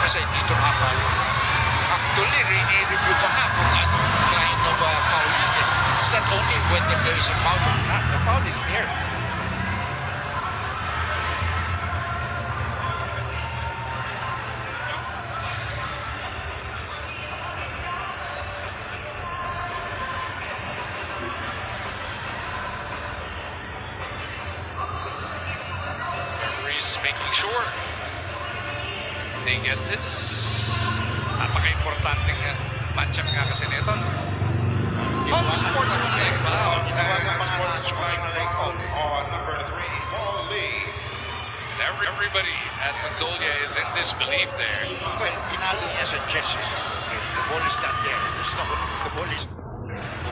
kasi dito foul. Actually, re-review pa nga kung ano kind of foul yun eh. It's not only whether there is a foul or not. The foul is there. Referees making sure they get this. Napaka-importanting matchup nga kasi nito. Unsportsmanlike foul. Sportsmanlike foul on number 3, Paul Lee. And everybody at Magnolia is in disbelief there. Well, pinalo niya sa chest. The ball is not there. The ball is...